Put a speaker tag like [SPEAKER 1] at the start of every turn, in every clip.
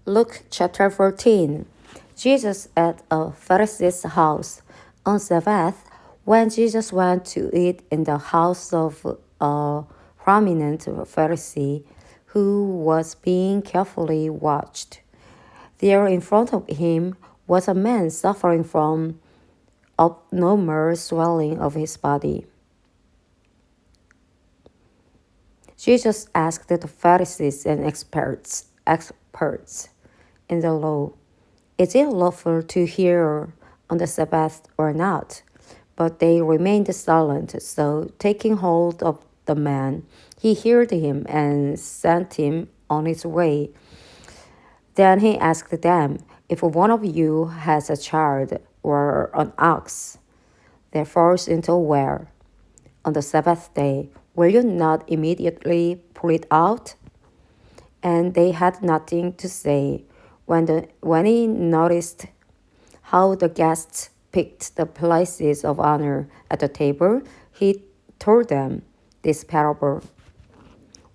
[SPEAKER 1] Luke chapter 14. Jesus at a Pharisee's house. On Sabbath, when Jesus went to eat in the house of a prominent Pharisee who was being carefully watched, there in front of him was a man suffering from abnormal swelling of his body. Jesus asked the Pharisees and experts in the law, "Is it lawful to heal on the Sabbath or not?" But they remained silent. So, taking hold of the man, he healed him and sent him on his way. Then he asked them, "If one of you has a child or an ox that falls into a well on the Sabbath day, will you not immediately pull it out?" And they had nothing to say. When he noticed how the guests picked the places of honor at the table, he told them this parable.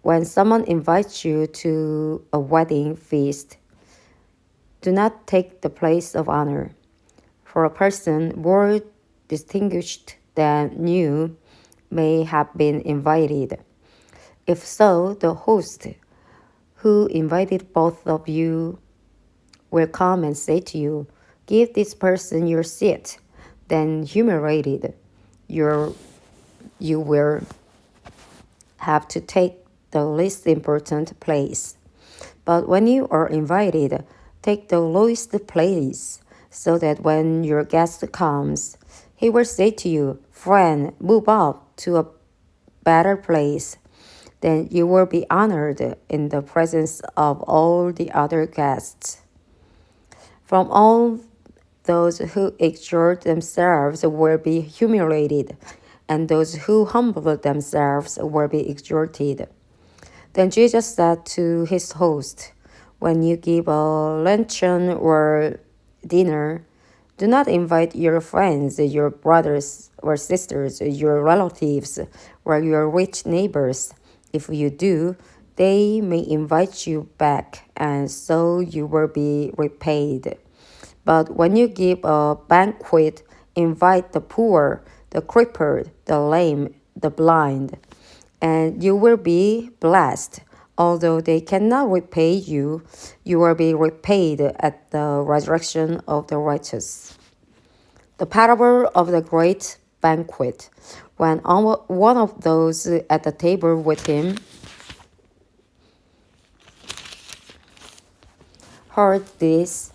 [SPEAKER 1] When someone invites you to a wedding feast, do not take the place of honor, for a person more distinguished than you may have been invited. If so, the host who invited both of you will come and say to you, "Give this person your seat." Then, humiliated, you will have to take the least important place. But when you are invited, take the lowest place, so that when your guest comes, he will say to you, "Friend, move up to a better place." Then you will be honored in the presence of all the other guests. From all those who exalt themselves will be humiliated, and those who humble themselves will be exalted. Then Jesus said to his host, "When you give a luncheon or dinner, do not invite your friends, your brothers or sisters, your relatives, or your rich neighbors. If you do, they may invite you back, and so you will be repaid. But when you give a banquet, invite the poor, the crippled, the lame, the blind, and you will be blessed. Although they cannot repay you, you will be repaid at the resurrection of the righteous." The parable of the great banquet. When one of those at the table with him heard this,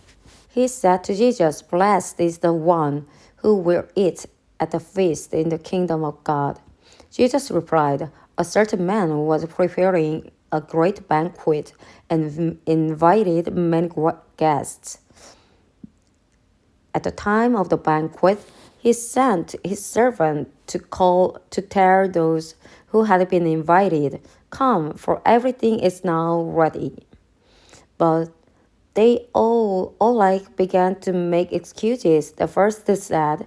[SPEAKER 1] he said to Jesus, "Blessed is the one who will eat at the feast in the kingdom of God." Jesus replied, "A certain man was preparing a great banquet and invited many guests. At the time of the banquet, he sent his servant to tell those who had been invited, 'Come, for everything is now ready.' But they all alike began to make excuses. The first said,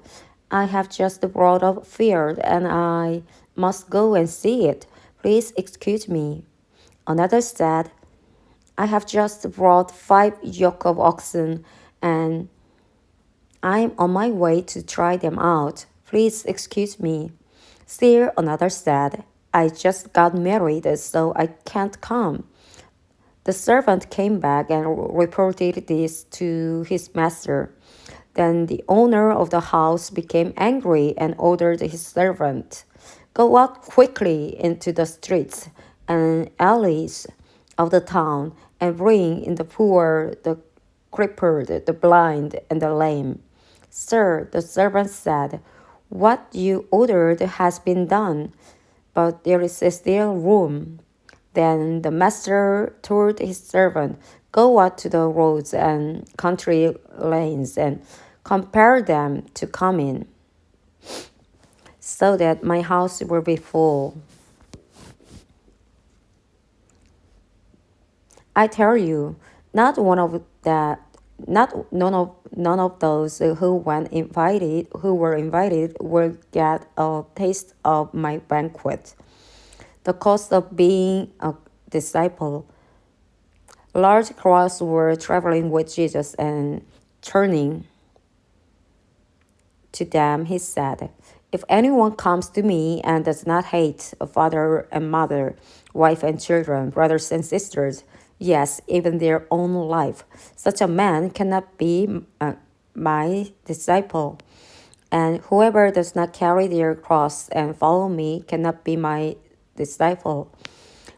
[SPEAKER 1] 'I have just brought up a field and I must go and see it. Please excuse me.' Another said, 'I have just brought 5 yoke of oxen and I'm on my way to try them out. Please excuse me.' Still another said, 'I just got married, so I can't come.' The servant came back and reported this to his master. Then the owner of the house became angry and ordered his servant, 'Go out quickly into the streets and alleys of the town and bring in the poor, the crippled, the blind, and the lame.' 'Sir,' the servant said, 'what you ordered has been done, but there is still room.' Then the master told his servant, 'Go out to the roads and country lanes and compel them to come in, so that my house will be full. I tell you, none of those who were invited will get a taste of my banquet.' The cost of being a disciple. Large crowds were traveling with Jesus, and turning to them, he said, "If anyone comes to me and does not hate a father and mother, wife and children, brothers and sisters, yes, even their own life, such a man cannot be my disciple. And whoever does not carry their cross and follow me cannot be my disciple.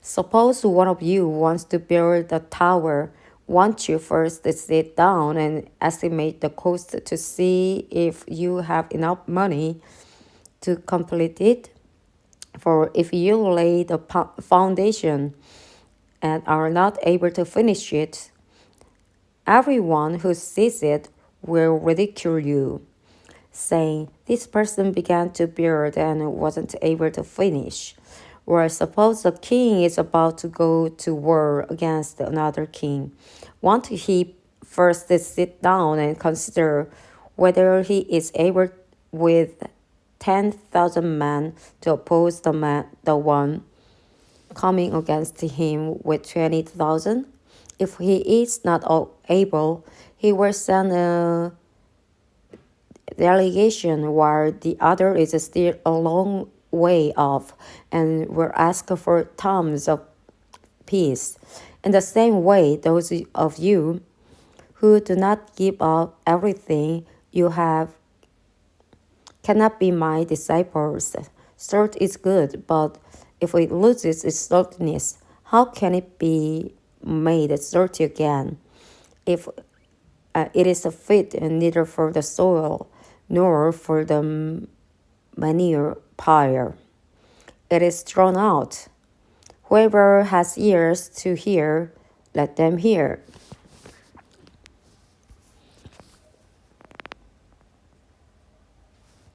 [SPEAKER 1] Suppose one of you wants to build a tower. Won't you first sit down and estimate the cost to see if you have enough money to complete it? For if you lay the foundation and are not able to finish it, everyone who sees it will ridicule you, saying, 'This person began to build and wasn't able to finish.' Or suppose a king is about to go to war against another king. Won't he first sit down and consider whether he is able with 10,000 men to oppose the one coming against him with 20,000? If he is not able, he will send a delegation while the other is still a long way off and will ask for terms of peace. In the same way, those of you who do not give up everything you have cannot be my disciples. Salt is good, but if it loses its saltiness, how can it be made salty again? If it is a fit neither for the soil nor for the manure pile, it is thrown out. Whoever has ears to hear, let them hear.